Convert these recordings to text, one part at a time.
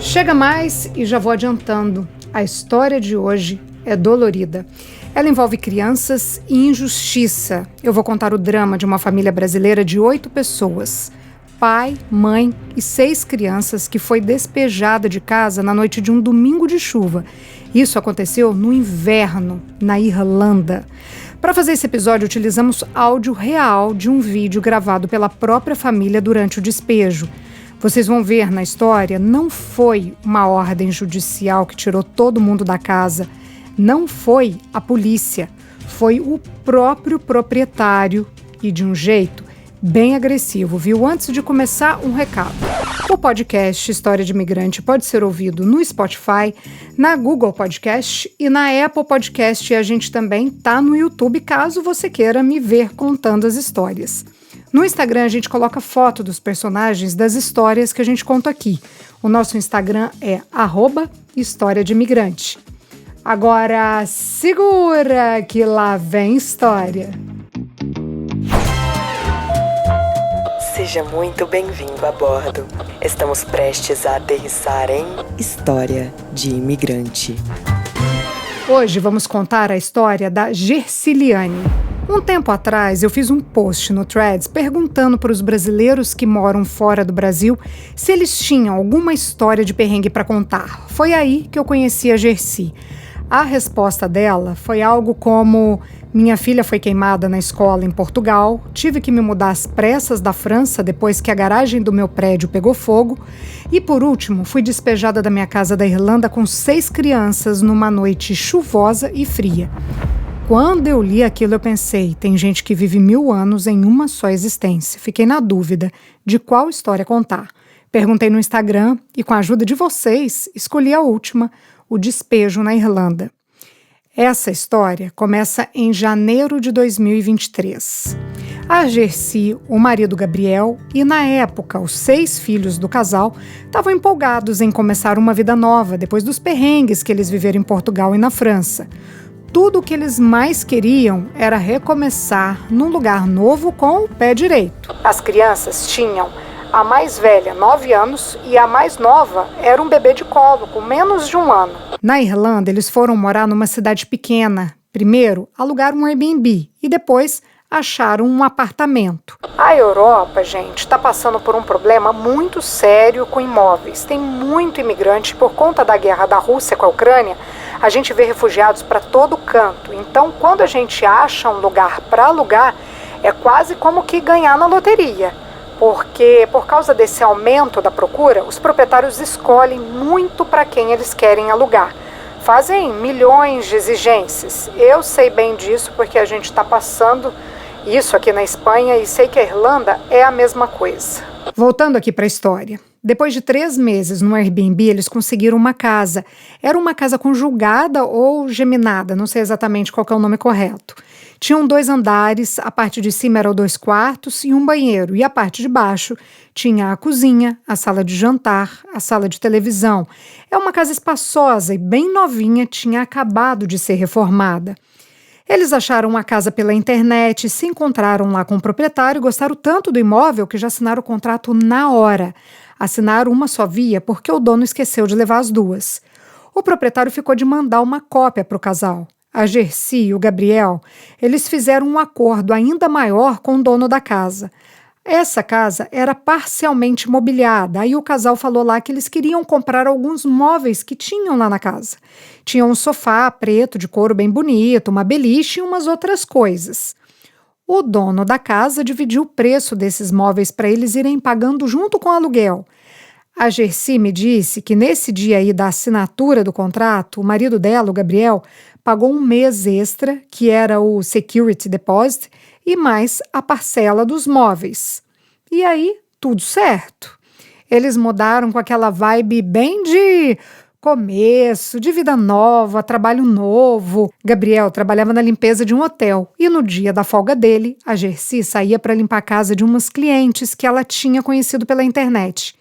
Chega mais e já vou adiantando. A história de hoje é dolorida. Ela envolve crianças e injustiça. Eu vou contar o drama de uma família brasileira de 8 pessoas. Pai, mãe e 6 crianças que foi despejada de casa na noite de um domingo de chuva. Isso aconteceu no inverno, na Irlanda. Para fazer esse episódio, utilizamos áudio real de um vídeo gravado pela própria família durante o despejo. Vocês vão ver na história, não foi uma ordem judicial que tirou todo mundo da casa. Não foi a polícia. Foi o próprio proprietário e de um jeito bem agressivo, viu? Antes de começar, um recado. O podcast História de Imigrante pode ser ouvido no Spotify, na Google Podcast e na Apple Podcast. E a gente também tá no YouTube, caso você queira me ver contando as histórias. No Instagram, a gente coloca foto dos personagens das histórias que a gente conta aqui. O nosso Instagram é @História de Imigrante. Agora, segura que lá vem história. Seja muito bem-vindo a bordo. Estamos prestes a aterrissar em História de Imigrante. Hoje vamos contar a história da Gerciliane. Um tempo atrás, eu fiz um post no Threads perguntando para os brasileiros que moram fora do Brasil se eles tinham alguma história de perrengue para contar. Foi aí que eu conheci a Gerci. A resposta dela foi algo como: minha filha foi queimada na escola em Portugal, tive que me mudar às pressas da França depois que a garagem do meu prédio pegou fogo e, por último, fui despejada da minha casa da Irlanda com 6 crianças numa noite chuvosa e fria. Quando eu li aquilo, eu pensei, tem gente que vive 1000 anos em uma só existência. Fiquei na dúvida de qual história contar. Perguntei no Instagram e, com a ajuda de vocês, escolhi a última, o despejo na Irlanda. Essa história começa em janeiro de 2023. A Gerci, o marido Gabriel e, na época, os 6 filhos do casal estavam empolgados em começar uma vida nova depois dos perrengues que eles viveram em Portugal e na França. Tudo o que eles mais queriam era recomeçar num lugar novo com o pé direito. As crianças tinham a mais velha 9 anos e a mais nova era um bebê de colo com menos de 1 ano. Na Irlanda, eles foram morar numa cidade pequena. Primeiro, alugaram um Airbnb e depois acharam um apartamento. A Europa, gente, está passando por um problema muito sério com imóveis. Tem muito imigrante por conta da guerra da Rússia com a Ucrânia. A gente vê refugiados para todo canto. Então, quando a gente acha um lugar para alugar, é quase como que ganhar na loteria. Porque, por causa desse aumento da procura, os proprietários escolhem muito para quem eles querem alugar. Fazem milhões de exigências. Eu sei bem disso porque a gente está passando isso aqui na Espanha e sei que a Irlanda é a mesma coisa. Voltando aqui para a história. Depois de 3 meses no Airbnb, eles conseguiram uma casa. Era uma casa conjugada ou geminada, não sei exatamente qual que é o nome correto. Tinham 2 andares, a parte de cima eram 2 quartos e um banheiro, e a parte de baixo tinha a cozinha, a sala de jantar, a sala de televisão. É uma casa espaçosa e bem novinha, tinha acabado de ser reformada. Eles acharam a casa pela internet, se encontraram lá com o proprietário e gostaram tanto do imóvel que já assinaram o contrato na hora. Assinaram uma só via porque o dono esqueceu de levar as 2. O proprietário ficou de mandar uma cópia para o casal. A Gerci e o Gabriel, eles fizeram um acordo ainda maior com o dono da casa. Essa casa era parcialmente mobiliada, aí o casal falou lá que eles queriam comprar alguns móveis que tinham lá na casa. Tinha um sofá preto de couro bem bonito, uma beliche e umas outras coisas. O dono da casa dividiu o preço desses móveis para eles irem pagando junto com o aluguel. A Gerci me disse que nesse dia aí da assinatura do contrato, o marido dela, o Gabriel, pagou 1 mês extra, que era o security deposit, e mais a parcela dos móveis. E aí, tudo certo. Eles mudaram com aquela vibe bem de começo, de vida nova, trabalho novo. Gabriel trabalhava na limpeza de um hotel e no dia da folga dele, a Gerci saía para limpar a casa de umas clientes que ela tinha conhecido pela internet.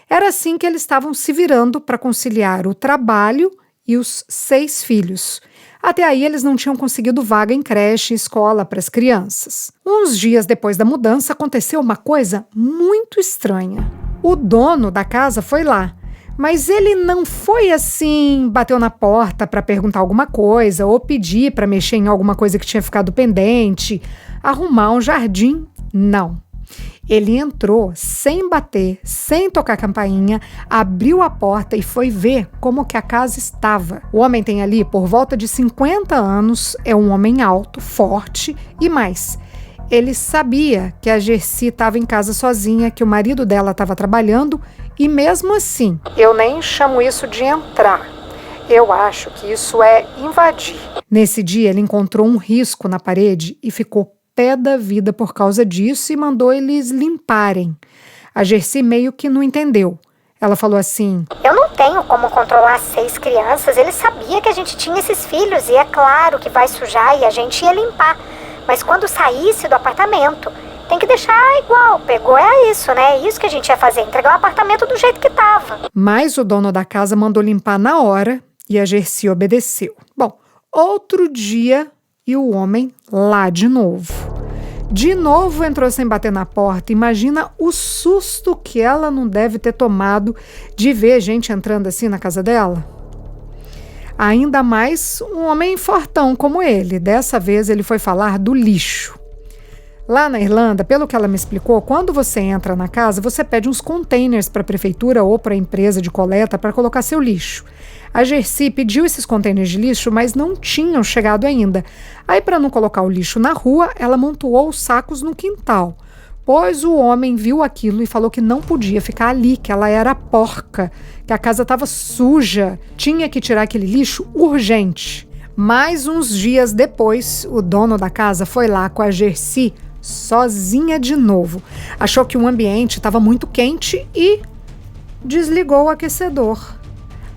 Era assim que eles estavam se virando para conciliar o trabalho e os 6 filhos. Até aí eles não tinham conseguido vaga em creche e escola para as crianças. Uns dias depois da mudança aconteceu uma coisa muito estranha. O dono da casa foi lá, Mas ele não foi assim, bateu na porta para perguntar alguma coisa ou pedir para mexer em alguma coisa que tinha ficado pendente, arrumar um jardim, não. Ele entrou sem bater, sem tocar campainha, abriu a porta e foi ver como que a casa estava. O homem tem ali por volta de 50 anos, é um homem alto, forte e mais. Ele sabia que a Gercy estava em casa sozinha, que o marido dela estava trabalhando e mesmo assim, eu nem chamo isso de entrar. Eu acho que isso é invadir. Nesse dia ele encontrou um risco na parede e ficou pé da vida por causa disso e mandou eles limparem. A Gercy meio que não entendeu. Ela falou assim: eu não tenho como controlar 6 crianças, ele sabia que a gente tinha esses filhos e é claro que vai sujar e a gente ia limpar. Mas quando saísse do apartamento, tem que deixar igual, pegou é isso, né? É isso que a gente ia fazer, entregar o apartamento do jeito que estava. Mas o dono da casa mandou limpar na hora e a Gercy obedeceu. Bom, outro dia e o homem lá de novo. De novo entrou sem bater na porta. Imagina o susto que ela não deve ter tomado de ver gente entrando assim na casa dela. Ainda mais um homem fortão como ele. Dessa vez ele foi falar do lixo. Lá na Irlanda, pelo que ela me explicou, quando você entra na casa, você pede uns containers para a prefeitura ou para a empresa de coleta para colocar seu lixo. A Gercy pediu esses containers de lixo, mas não tinham chegado ainda. Aí, para não colocar o lixo na rua, ela amontoou os sacos no quintal. Pois o homem viu aquilo e falou que não podia ficar ali, que ela era porca, que a casa estava suja, tinha que tirar aquele lixo urgente. Mais uns dias depois, o dono da casa foi lá com a Gercy sozinha de novo. Achou que o ambiente estava muito quente e desligou o aquecedor.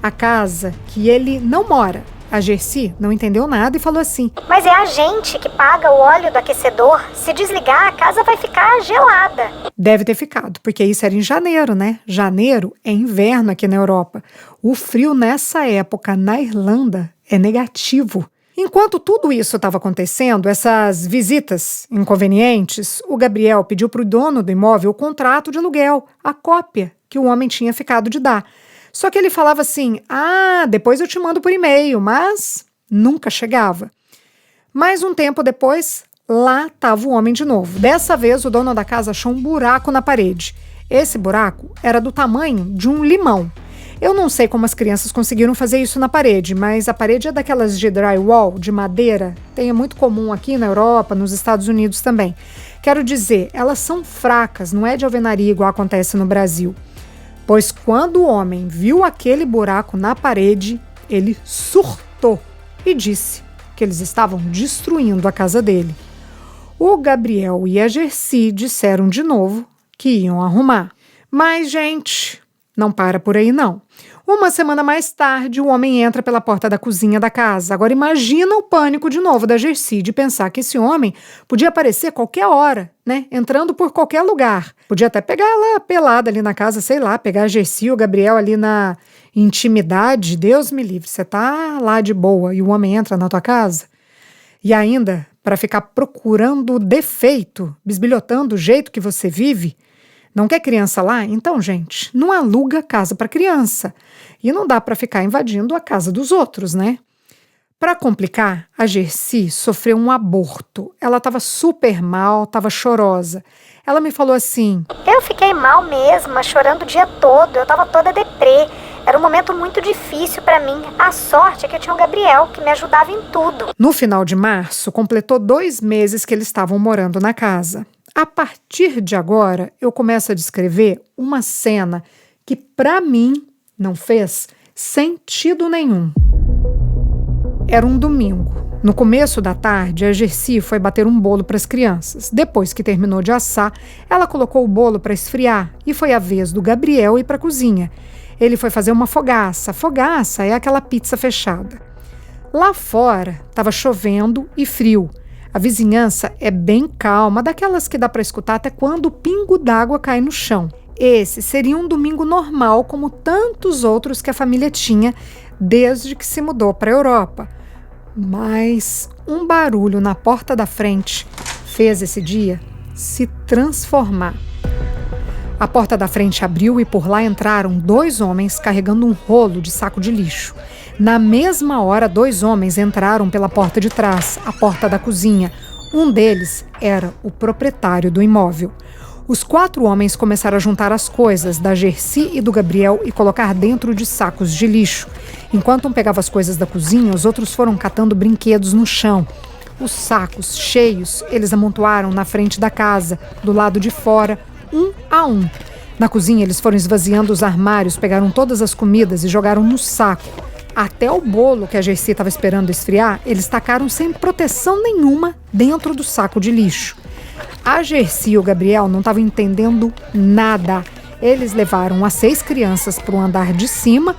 A casa que ele não mora. A Gercy não entendeu nada e falou assim: mas é a gente que paga o óleo do aquecedor. Se desligar, a casa vai ficar gelada. Deve ter ficado, porque isso era em janeiro, né? Janeiro é inverno aqui na Europa. O frio nessa época na Irlanda é negativo. Enquanto tudo isso estava acontecendo, essas visitas inconvenientes, o Gabriel pediu para o dono do imóvel o contrato de aluguel, a cópia que o homem tinha ficado de dar. Só que ele falava assim: depois eu te mando por e-mail, mas nunca chegava. Mais um tempo depois, lá estava o homem de novo. Dessa vez, o dono da casa achou um buraco na parede. Esse buraco era do tamanho de um limão. Eu não sei como as crianças conseguiram fazer isso na parede, mas a parede é daquelas de drywall, de madeira. É muito comum aqui na Europa, nos Estados Unidos também. Quero dizer, elas são fracas, não é de alvenaria igual acontece no Brasil. Pois quando o homem viu aquele buraco na parede, ele surtou e disse que eles estavam destruindo a casa dele. O Gabriel e a Gercy disseram de novo que iam arrumar. Mas, gente, não para por aí não. Uma semana mais tarde, o homem entra pela porta da cozinha da casa. Agora imagina o pânico de novo da Gercy de pensar que esse homem podia aparecer qualquer hora, né? Entrando por qualquer lugar. Podia até pegar ela pelada ali na casa, sei lá, pegar a Gercy ou o Gabriel ali na intimidade. Deus me livre, você tá lá de boa e o homem entra na tua casa? E ainda, para ficar procurando defeito, bisbilhotando o jeito que você vive. Não quer criança lá? Então, gente, não aluga casa para criança. E não dá para ficar invadindo a casa dos outros, né? Para complicar, a Gercy sofreu um aborto. Ela estava super mal, estava chorosa. Ela me falou assim: eu fiquei mal mesmo, chorando o dia todo. Eu estava toda deprê. Era um momento muito difícil para mim. A sorte é que eu tinha o Gabriel, que me ajudava em tudo. No final de março, completou 2 meses que eles estavam morando na casa. A partir de agora, eu começo a descrever uma cena que, para mim, não fez sentido nenhum. Era um domingo. No começo da tarde, a Gercy foi bater um bolo para as crianças. Depois que terminou de assar, ela colocou o bolo para esfriar e foi a vez do Gabriel ir para a cozinha. Ele foi fazer uma fogaça. Fogaça é aquela pizza fechada. Lá fora, estava chovendo e frio. A vizinhança é bem calma, daquelas que dá para escutar até quando o pingo d'água cai no chão. Esse seria um domingo normal, como tantos outros que a família tinha desde que se mudou para a Europa. Mas um barulho na porta da frente fez esse dia se transformar. A porta da frente abriu e por lá entraram 2 homens carregando um rolo de saco de lixo. Na mesma hora, 2 homens entraram pela porta de trás, a porta da cozinha. Um deles era o proprietário do imóvel. Os 4 homens começaram a juntar as coisas da Gercy e do Gabriel e colocar dentro de sacos de lixo. Enquanto um pegava as coisas da cozinha, os outros foram catando brinquedos no chão. Os sacos cheios, eles amontoaram na frente da casa, do lado de fora, um a um. Na cozinha, eles foram esvaziando os armários, pegaram todas as comidas e jogaram no saco. Até o bolo que a Gercy estava esperando esfriar, eles tacaram sem proteção nenhuma dentro do saco de lixo. A Gercy e o Gabriel não estavam entendendo nada. Eles levaram as 6 crianças para o andar de cima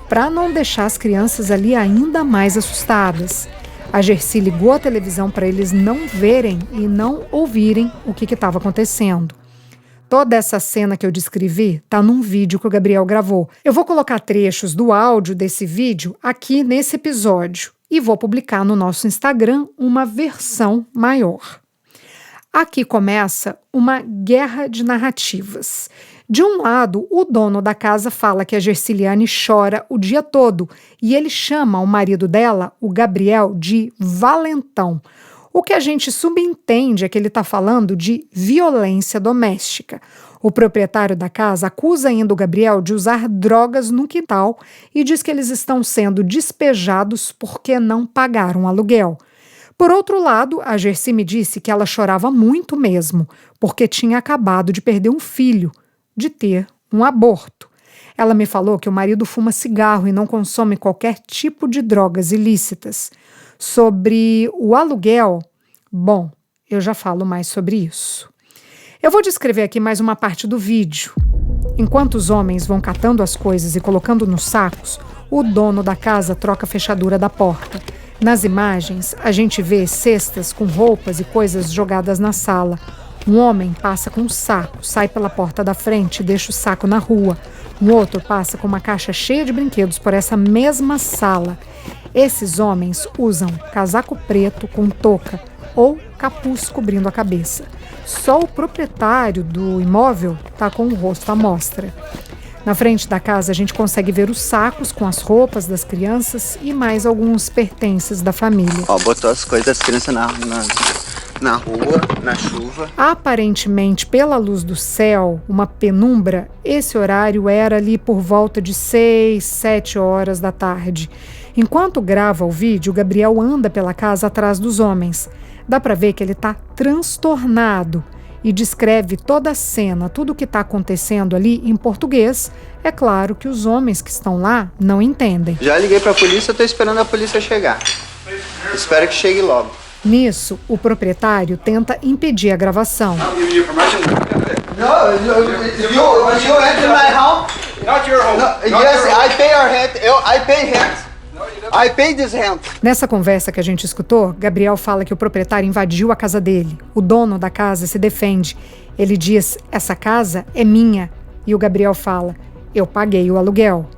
para não deixar as crianças ali ainda mais assustadas. A Gercy ligou a televisão para eles não verem e não ouvirem o que estava acontecendo. Toda essa cena que eu descrevi está num vídeo que o Gabriel gravou. Eu vou colocar trechos do áudio desse vídeo aqui nesse episódio e vou publicar no nosso Instagram uma versão maior. Aqui começa uma guerra de narrativas. De um lado, o dono da casa fala que a Gerciliane chora o dia todo e ele chama o marido dela, o Gabriel, de valentão. O que a gente subentende é que ele está falando de violência doméstica. O proprietário da casa acusa ainda o Gabriel de usar drogas no quintal e diz que eles estão sendo despejados porque não pagaram aluguel. Por outro lado, a Gercy me disse que ela chorava muito mesmo, porque tinha acabado de perder um filho, de ter um aborto. Ela me falou que o marido fuma cigarro e não consome qualquer tipo de drogas ilícitas. Sobre o aluguel, bom, eu já falo mais sobre isso. Eu vou descrever aqui mais uma parte do vídeo. Enquanto os homens vão catando as coisas e colocando nos sacos, o dono da casa troca a fechadura da porta. Nas imagens, a gente vê cestas com roupas e coisas jogadas na sala. Um homem passa com um saco, sai pela porta da frente e deixa o saco na rua. Um outro passa com uma caixa cheia de brinquedos por essa mesma sala. Esses homens usam casaco preto com touca ou capuz cobrindo a cabeça. Só o proprietário do imóvel está com o rosto à mostra. Na frente da casa, a gente consegue ver os sacos com as roupas das crianças e mais alguns pertences da família. Ó, botou as coisas das crianças na rua, na chuva. Aparentemente, pela luz do céu, uma penumbra, esse horário era ali por volta de 6, 7 horas da tarde. Enquanto grava o vídeo, Gabriel anda pela casa atrás dos homens. Dá para ver que ele está transtornado e descreve toda a cena, tudo o que está acontecendo ali em português. É claro que os homens que estão lá não entendem. Já liguei para a polícia, estou esperando a polícia chegar. Espero que chegue logo. Nisso, o proprietário tenta impedir a gravação. No, you enter my house? Not your home. No, yes, I pay our rent. I pay rent. I pay this rent. Nessa conversa que a gente escutou, Gabriel fala que o proprietário invadiu a casa dele. O dono da casa se defende. Ele diz, essa casa é minha. E o Gabriel fala, eu paguei o aluguel.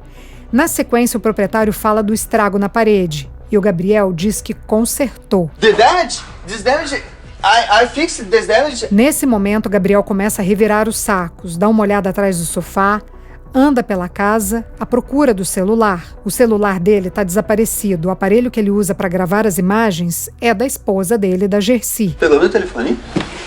Na sequência, o proprietário fala do estrago na parede. E o Gabriel diz que consertou. The damage? This damage? I fixed this damage. Nesse momento, Gabriel começa a revirar os sacos, dá uma olhada atrás do sofá, anda pela casa à procura do celular. O celular dele está desaparecido. O aparelho que ele usa para gravar as imagens é da esposa dele, da Gercy. Pegou meu telefone?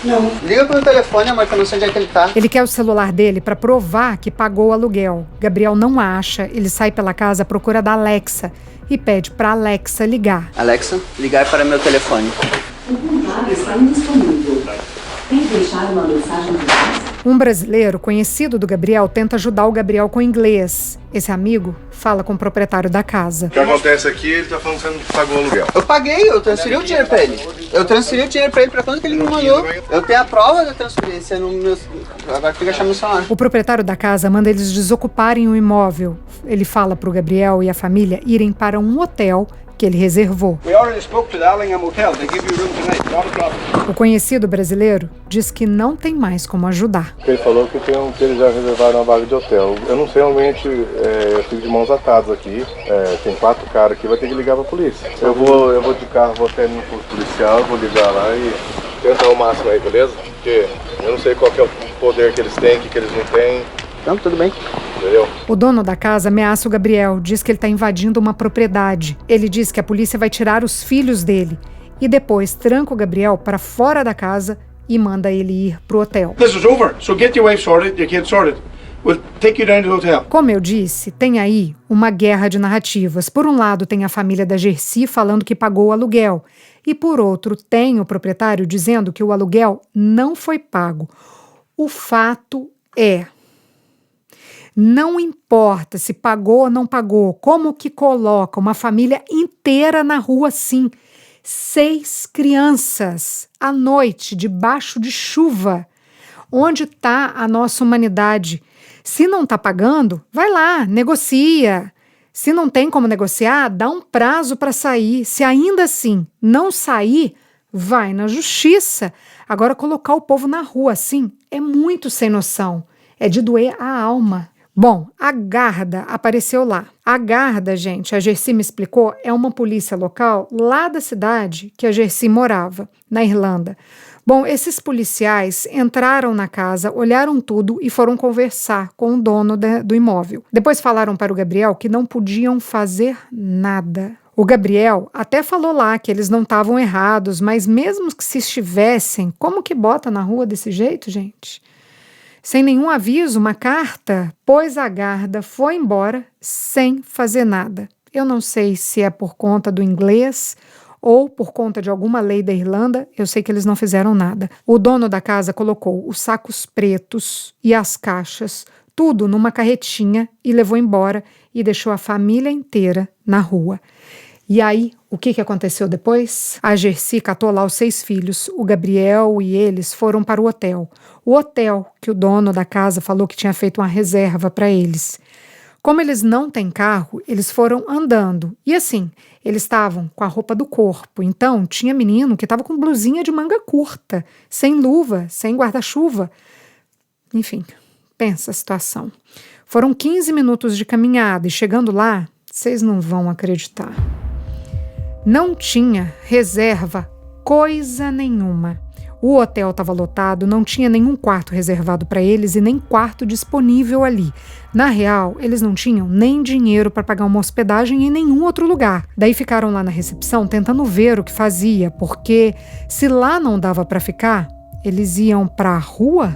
Não. Liga pro meu telefone, amor, que eu não sei onde é que ele tá. Ele quer o celular dele para provar que pagou o aluguel. Gabriel não acha, ele sai pela casa à procura da Alexa e pede para Alexa ligar. Alexa, ligar para meu telefone. O contato está indisponível. Quer deixar uma mensagem de voz? Um brasileiro conhecido do Gabriel tenta ajudar o Gabriel com inglês. Esse amigo fala com o proprietário da casa. O que acontece aqui, ele tá falando que você não pagou o aluguel. Eu paguei, eu transferi o dinheiro pra ele. Eu transferi o dinheiro pra ele, pra quando que ele me mandou. Eu tenho a prova da transferência no meu... Agora tem que achar meu celular. O proprietário da casa manda eles desocuparem o imóvel. Ele fala pro Gabriel e a família irem para um hotel que ele reservou. O conhecido brasileiro diz que não tem mais como ajudar. Ele falou que eles já reservaram uma vaga de hotel. Eu não sei, realmente, eu fico de mãos atadas aqui. Tem 4 caras aqui, vai ter que ligar pra polícia. Eu vou de carro, vou até no posto policial, vou ligar lá e tentar o máximo aí, beleza? Porque eu não sei qual que é o poder que eles têm, o que eles não têm. Então, tudo bem. Entendeu? O dono da casa ameaça o Gabriel, diz que ele está invadindo uma propriedade. Ele diz que a polícia vai tirar os filhos dele e depois tranca o Gabriel para fora da casa e manda ele ir pro hotel. This is over, so get your wife sorted, your kids sorted. We'll take you down to the hotel. Como eu disse, tem aí uma guerra de narrativas. Por um lado tem a família da Gercy falando que pagou o aluguel e por outro tem o proprietário dizendo que o aluguel não foi pago. O fato é... Não importa se pagou ou não pagou, como que coloca uma família inteira na rua assim? 6 crianças à noite, debaixo de chuva. Onde está a nossa humanidade? Se não está pagando, vai lá, negocia. Se não tem como negociar, dá um prazo para sair. Se ainda assim não sair, vai na justiça. Agora, colocar o povo na rua assim é muito sem noção. É de doer a alma. Bom, a Garda apareceu lá. A Garda, gente, a Gercy me explicou, é uma polícia local lá da cidade que a Gercy morava, na Irlanda. Bom, esses policiais entraram na casa, olharam tudo e foram conversar com o dono do imóvel. Depois falaram para o Gabriel que não podiam fazer nada. O Gabriel até falou lá que eles não estavam errados, mas mesmo que se estivessem, como que bota na rua desse jeito, gente? Sem nenhum aviso, uma carta, pois a Garda foi embora sem fazer nada. Eu não sei se é por conta do inglês ou por conta de alguma lei da Irlanda, eu sei que eles não fizeram nada. O dono da casa colocou os sacos pretos e as caixas, tudo numa carretinha e levou embora e deixou a família inteira na rua. E aí, o que aconteceu depois? A Gercy catou lá os 6 filhos, o Gabriel e eles foram para o hotel. O hotel que o dono da casa falou que tinha feito uma reserva para eles. Como eles não têm carro, eles foram andando. E assim, eles estavam com a roupa do corpo. Então, tinha menino que estava com blusinha de manga curta, sem luva, sem guarda-chuva. Enfim, pensa a situação. Foram 15 minutos de caminhada e chegando lá, vocês não vão acreditar. Não tinha reserva coisa nenhuma. O hotel estava lotado, não tinha nenhum quarto reservado para eles e nem quarto disponível ali. Na real, eles não tinham nem dinheiro para pagar uma hospedagem em nenhum outro lugar. Daí ficaram lá na recepção tentando ver o que fazia, porque se lá não dava para ficar, eles iam para a rua?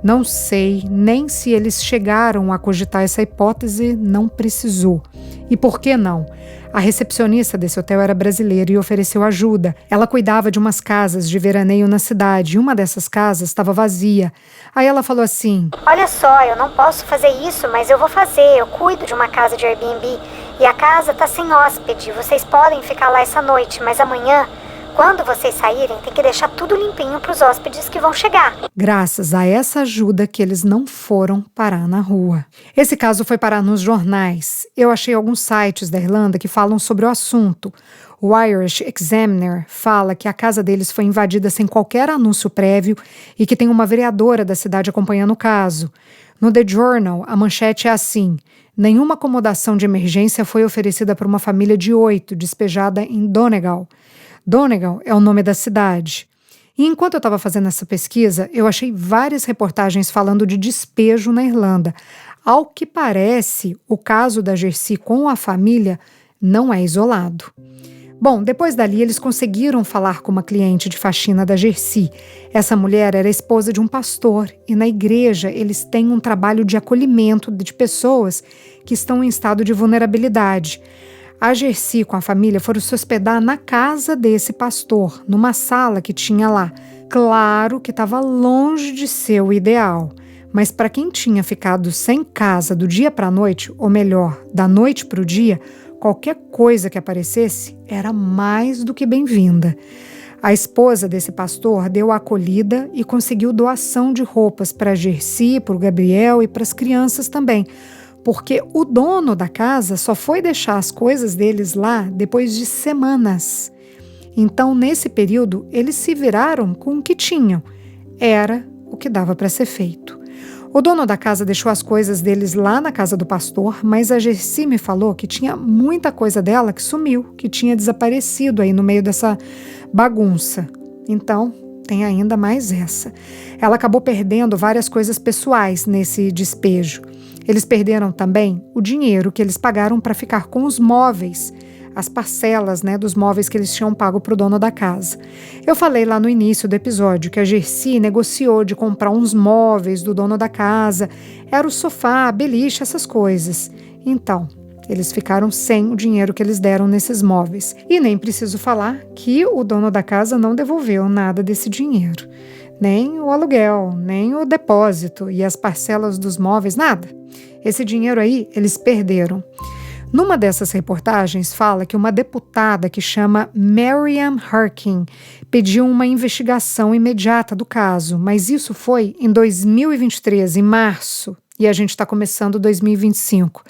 Não sei nem se eles chegaram a cogitar essa hipótese, não precisou. E por que não? A recepcionista desse hotel era brasileira e ofereceu ajuda. Ela cuidava de umas casas de veraneio na cidade e uma dessas casas estava vazia. Aí ela falou assim: olha só, eu não posso fazer isso, mas eu vou fazer. Eu cuido de uma casa de Airbnb e a casa tá sem hóspede. Vocês podem ficar lá essa noite, mas amanhã, quando vocês saírem, tem que deixar tudo limpinho para os hóspedes que vão chegar. Graças a essa ajuda que eles não foram parar na rua. Esse caso foi parar nos jornais. Eu achei alguns sites da Irlanda que falam sobre o assunto. O Irish Examiner fala que a casa deles foi invadida sem qualquer anúncio prévio e que tem uma vereadora da cidade acompanhando o caso. No The Journal, a manchete é assim: nenhuma acomodação de emergência foi oferecida para uma família de 8 despejada em Donegal. Donegal é o nome da cidade. E enquanto eu estava fazendo essa pesquisa, eu achei várias reportagens falando de despejo na Irlanda. Ao que parece, o caso da Gercy com a família não é isolado. Bom, depois dali eles conseguiram falar com uma cliente de faxina da Gercy. Essa mulher era esposa de um pastor e na igreja eles têm um trabalho de acolhimento de pessoas que estão em estado de vulnerabilidade. A Gercy com a família foram se hospedar na casa desse pastor, numa sala que tinha lá. Claro que estava longe de ser o ideal, mas para quem tinha ficado sem casa do dia para a noite, ou melhor, da noite para o dia, qualquer coisa que aparecesse era mais do que bem-vinda. A esposa desse pastor deu a acolhida e conseguiu doação de roupas para a Gercy, para o Gabriel e para as crianças também, porque o dono da casa só foi deixar as coisas deles lá depois de semanas. Então, nesse período, eles se viraram com o que tinham. Era o que dava para ser feito. O dono da casa deixou as coisas deles lá na casa do pastor, mas a Gercy me falou que tinha muita coisa dela que sumiu, que tinha desaparecido aí no meio dessa bagunça. Então, tem ainda mais essa. Ela acabou perdendo várias coisas pessoais nesse despejo. Eles perderam também o dinheiro que eles pagaram para ficar com os móveis, as parcelas, dos móveis que eles tinham pago para o dono da casa. Eu falei lá no início do episódio que a Gercy negociou de comprar uns móveis do dono da casa. Era o sofá, a beliche, essas coisas. Então, eles ficaram sem o dinheiro que eles deram nesses móveis. E nem preciso falar que o dono da casa não devolveu nada desse dinheiro. Nem o aluguel, nem o depósito e as parcelas dos móveis, nada. Esse dinheiro aí, eles perderam. Numa dessas reportagens, fala que uma deputada que chama Marian Harkin pediu uma investigação imediata do caso, mas isso foi em 2023, em março, e a gente está começando 2025.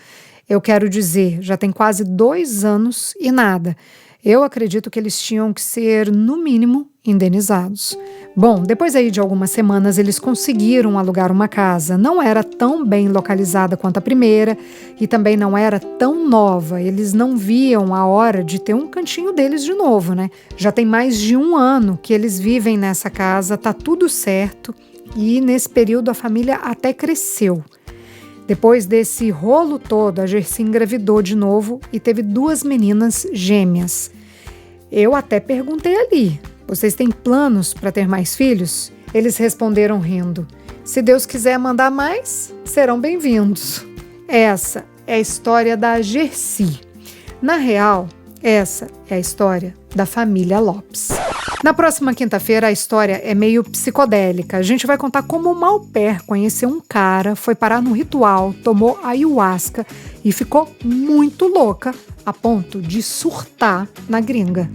Eu quero dizer, já tem quase 2 anos e nada. Eu acredito que eles tinham que ser, no mínimo, indenizados. Bom, depois aí de algumas semanas, eles conseguiram alugar uma casa. Não era tão bem localizada quanto a primeira e também não era tão nova. Eles não viam a hora de ter um cantinho deles de novo, Já tem mais de 1 ano que eles vivem nessa casa, tá tudo certo e nesse período a família até cresceu. Depois desse rolo todo, a Gercy engravidou de novo e teve 2 meninas gêmeas. Eu até perguntei ali, vocês têm planos para ter mais filhos? Eles responderam rindo, se Deus quiser mandar mais, serão bem-vindos. Essa é a história da Gercy. Na real, essa é a história da família Lopes. Na próxima quinta-feira, a história é meio psicodélica. A gente vai contar como uma au pair conheceu um cara, foi parar no ritual, tomou ayahuasca e ficou muito louca, a ponto de surtar na gringa.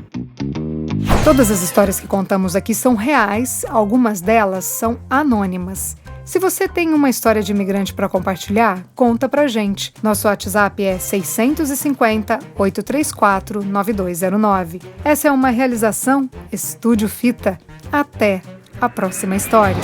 Todas as histórias que contamos aqui são reais, algumas delas são anônimas. Se você tem uma história de imigrante para compartilhar, conta pra gente. Nosso WhatsApp é 650-834-9209. Essa é uma realização Estúdio Fita. Até a próxima história.